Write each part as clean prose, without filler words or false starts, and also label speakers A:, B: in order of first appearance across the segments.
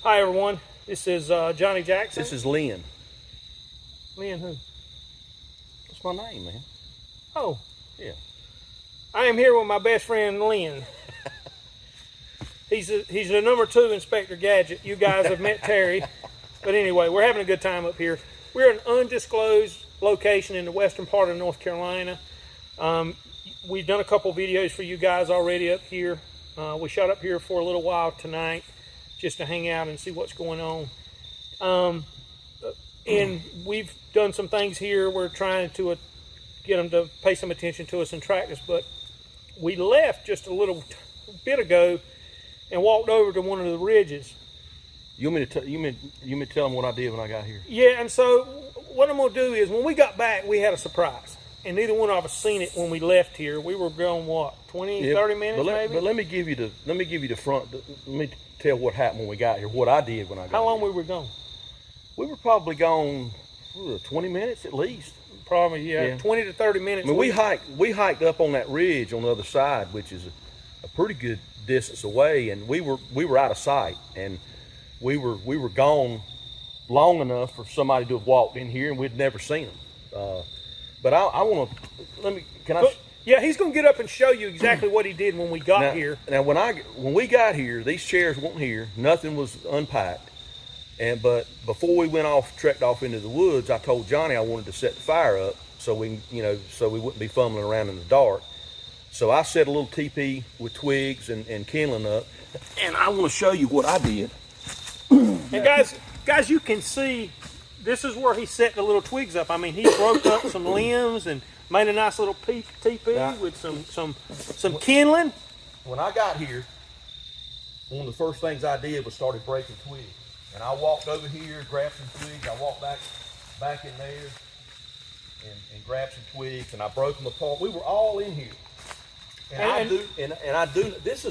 A: Hi everyone, this is Johnny Jackson.
B: This is Lynn.
A: Lynn who?
B: What's my name, man?
A: Oh.
B: Yeah.
A: I am here with my best friend Lynn. He's the number 2 Inspector Gadget. You guys have met Terry. But anyway, we're having a good time up here. We're in an undisclosed location in the western part of North Carolina. We've done a couple videos for you guys already up here. We shot up here for a little while tonight just to hang out and see what's going on. And we've done some things here. We're trying to get them to pay some attention to us and track us. But we left just a little bit ago and walked over to one of the ridges.
B: You want me to tell them what I did when I got here?
A: Yeah, and so what I'm going to do is when we got back, we had a surprise. And neither one of us seen it when we left here. We were going, what, 30 minutes maybe?
B: But let me give you the front. Let me tell what happened when we got here, what I did when I got here.
A: How long we were gone?
B: We were probably gone 20 minutes at least.
A: Probably, yeah. 20 to 30 minutes.
B: I mean, we hiked up on that ridge on the other side, which is a pretty good distance away, and we were out of sight, and we were gone long enough for somebody to have walked in here, and we'd never seen them. But I want to
A: Yeah, he's going to get up and show you exactly what he did when we got here.
B: Now, when we got here, these chairs weren't here. Nothing was unpacked. But before we trekked off into the woods, I told Johnny I wanted to set the fire up so we wouldn't be fumbling around in the dark. So I set a little teepee with twigs and kindling up, and I want to show you what I did.
A: And guys, you can see this is where he set the little twigs up. I mean, he broke up some limbs and made a nice little teepee with some kindling.
B: When I got here, one of the first things I did was started breaking twigs. And I walked over here, grabbed some twigs. I walked back in there and grabbed some twigs, and I broke them apart. We were all in here. This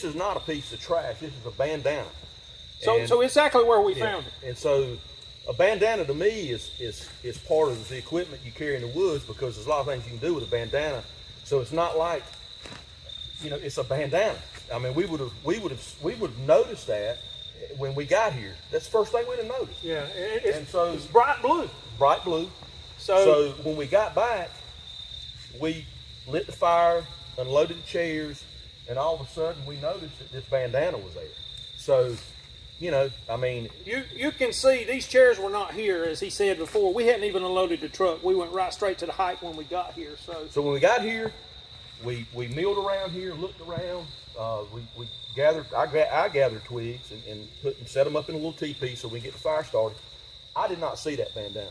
B: is not a piece of trash. This is a bandana.
A: So exactly where we found it.
B: And so a bandana to me is part of the equipment you carry in the woods, because there's a lot of things you can do with a bandana. So it's not like, it's a bandana. I mean, we would have noticed that when we got here. That's the first thing we'd have noticed.
A: Yeah,
B: it's
A: bright blue.
B: Bright blue. So when we got back, we lit the fire, unloaded the chairs, and all of a sudden we noticed that this bandana was there. So, I mean,
A: you can see these chairs were not here, as he said before. We hadn't even unloaded the truck. We went right straight to the hike when we got here. So
B: when we got here, we milled around here, looked around. We gathered. I gathered twigs and set them up in a little teepee so we can get the fire started. I did not see that bandana.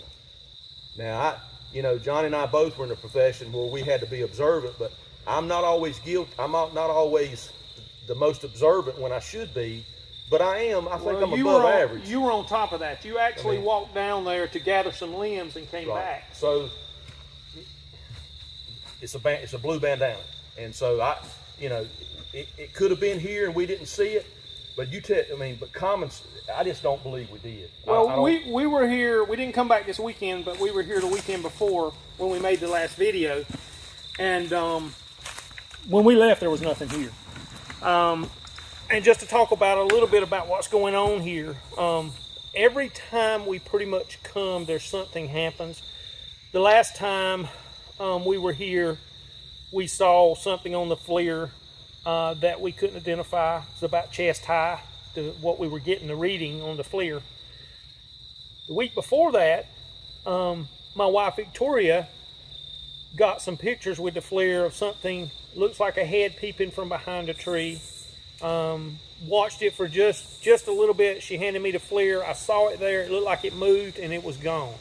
B: Now, Johnny and I both were in a profession where we had to be observant, but I'm not always guilty. I'm not always the most observant when I should be, but I am. I think I'm above average.
A: You were on top of that. You actually walked down there to gather some limbs and came back.
B: So it's a blue bandana, and so it could have been here and we didn't see it, but I just don't believe we did.
A: Well, we were here. We didn't come back this weekend, but we were here the weekend before when we made the last video, and when we left, there was nothing here. And just to talk about a little bit about what's going on here, every time we pretty much come, there's something happens. The last time we were here, we saw something on the FLIR that we couldn't identify. It was about chest high to what we were getting the reading on the FLIR. The week before that, my wife Victoria got some pictures with the FLIR of something, looks like a head peeping from behind a tree. Watched it for just a little bit. She handed me the FLIR. I saw it there. It looked like it moved and it was gone.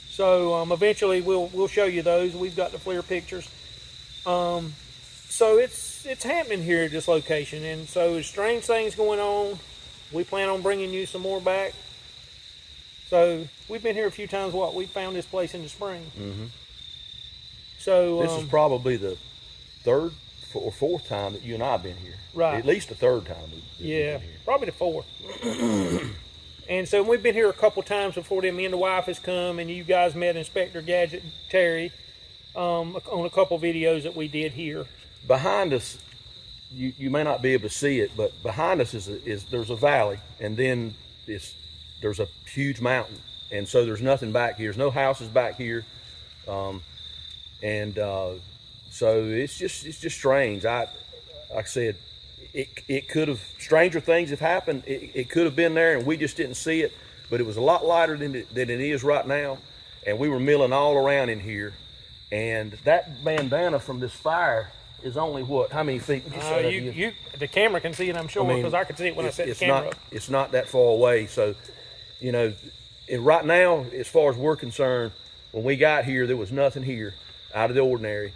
A: So eventually we'll show you those. We've got the FLIR pictures. So it's happening here at this location, and so strange things going on. We plan on bringing you some more back. So we've been here a few times. We found this place in the spring.
B: Mm-hmm.
A: So
B: this is probably the third or fourth time that you and I have been here.
A: Right.
B: At least the third time.
A: Yeah, probably the fourth. And so we've been here a couple times before then. Me and the wife has come, and you guys met Inspector Gadget Terry on a couple videos that we did here.
B: Behind us you may not be able to see it, but behind us is there's a valley, and then there's a huge mountain, and so there's nothing back here. There's no houses back here, so it's just strange. Like I said, it could have, stranger things have happened. It could have been there, and we just didn't see it. But it was a lot lighter than it is right now, and we were milling all around in here. And that bandana from this fire is only what? How many feet?
A: The camera can see it, I'm sure, because I could see it when I set the camera up.
B: It's not that far away. So, you know, right now, as far as we're concerned, when we got here, there was nothing here out of the ordinary.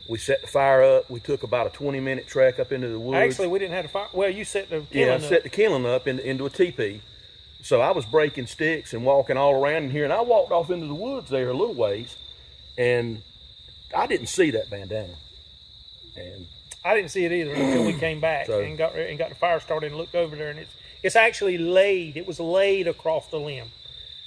B: We set the fire up. We took about a 20-minute trek up into the woods.
A: Actually, we didn't have the fire. Well, you set the kiln up.
B: Yeah, I set the kiln up into a teepee. So I was breaking sticks and walking all around in here, and I walked off into the woods there a little ways, and I didn't see that bandana. And
A: I didn't see it either until we came back and got the fire started and looked over there, and it's actually laid. It was laid across the limb,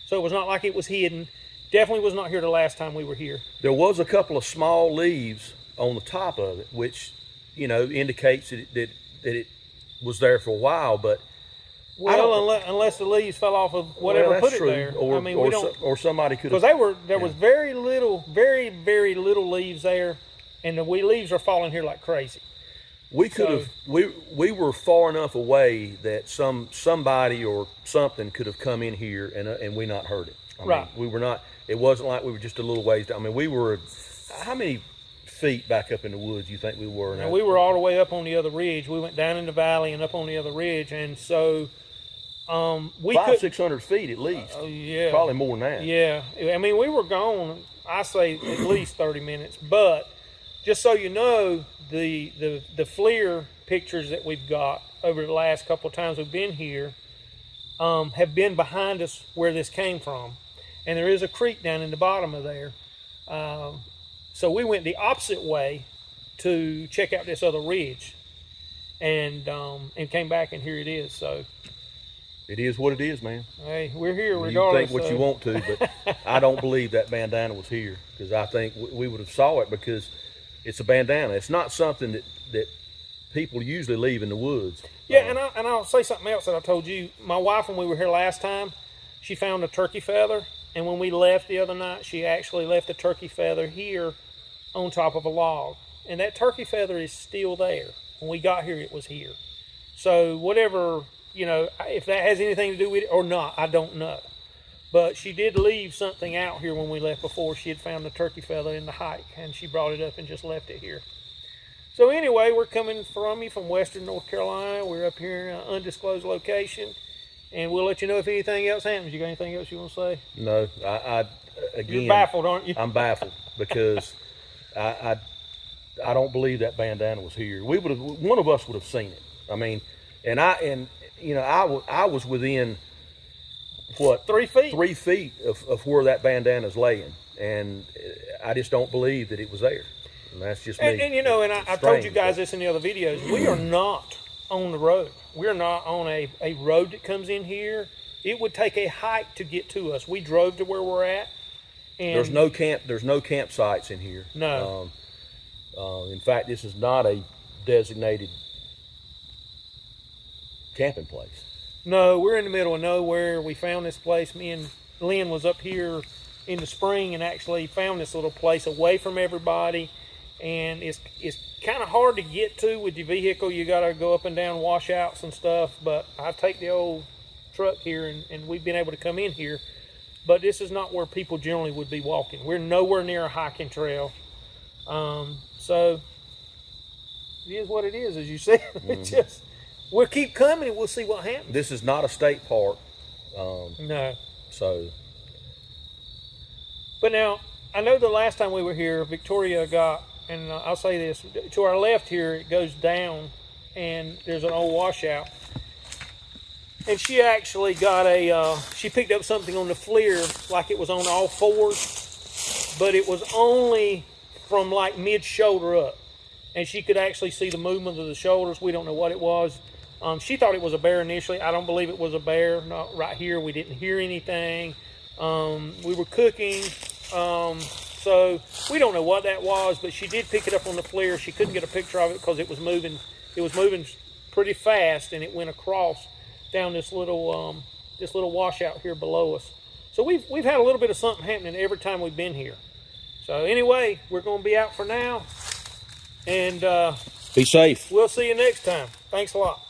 A: so it was not like it was hidden. Definitely was not here the last time we were here.
B: There was a couple of small leaves on the top of it, which, you know, indicates that it was there for a while, but.
A: Well, unless the leaves fell off of whatever put it there.
B: Or somebody could have.
A: Because there was very little, very, very little leaves there, and the leaves are falling here like crazy.
B: We could have. We were far enough away that somebody or something could have come in here and we not heard it. I mean, we were not. It wasn't like we were just a little ways down. I mean, we were. How many feet back up in the woods you think we were?
A: Now, we were all the way up on the other ridge. We went down in the valley and up on the other ridge, and so.
B: 500-600 feet at least.
A: Yeah,
B: probably more than that.
A: Yeah, I mean, we were gone. I say at least 30 minutes. But just so you know, the FLIR pictures that we've got over the last couple of times we've been here have been behind us where this came from, and there is a creek down in the bottom of there. So we went the opposite way to check out this other ridge, and came back, and here it is. So.
B: It is what it is, man.
A: Hey, we're here regardless.
B: You think what you want to, but I don't believe that bandana was here, because I think we would have saw it, because it's a bandana. It's not something that people usually leave in the woods.
A: Yeah, and I'll say something else that I told you. My wife, when we were here last time, she found a turkey feather, and when we left the other night, she actually left a turkey feather here on top of a log, and that turkey feather is still there. When we got here, it was here. So whatever. You know, if that has anything to do with it or not, I don't know. But she did leave something out here when we left before. She had found the turkey feather in the hike, and she brought it up and just left it here. So anyway, we're coming from you from western North Carolina. We're up here in an undisclosed location, and we'll let you know if anything else happens. You got anything else you want to say?
B: No, again.
A: You're baffled, aren't you?
B: I'm baffled because I don't believe that bandana was here. One of us would have seen it. I mean, you know, I was within, what?
A: 3 feet?
B: 3 feet of where that bandana's laying. And I just don't believe that it was there. And that's just me.
A: And you know, and I told you guys this in the other videos, we are not on the road. We're not on a road that comes in here. It would take a hike to get to us. We drove to where we're at. And
B: there's no campsites in here.
A: No.
B: In fact, this is not a designated camping place.
A: No, we're in the middle of nowhere. We found this place. Me and Lynn was up here in the spring and actually found this little place away from everybody. And it's kind of hard to get to with your vehicle. You got to go up and down washouts and stuff. But I take the old truck here, and we've been able to come in here. But this is not where people generally would be walking. We're nowhere near a hiking trail. So it is what it is, as you said. It's just... We'll keep coming and we'll see what happens.
B: This is not a state park.
A: No.
B: So.
A: But now, I know the last time we were here, Victoria got, and I'll say this, to our left here, it goes down, and there's an old washout. And she actually got she picked up something on the FLIR, like it was on all fours, but it was only from like mid-shoulder up. And she could actually see the movement of the shoulders. We don't know what it was. She thought it was a bear initially. I don't believe it was a bear. Not right here. We didn't hear anything. We were cooking. So we don't know what that was, but she did pick it up on the FLIR. She couldn't get a picture of it because it was moving it was moving pretty fast, and it went across down this little washout here below us. So we've had a little bit of something happening every time we've been here. So anyway, we're going to be out for now, and
B: be safe.
A: we'll see you next time. Thanks a lot.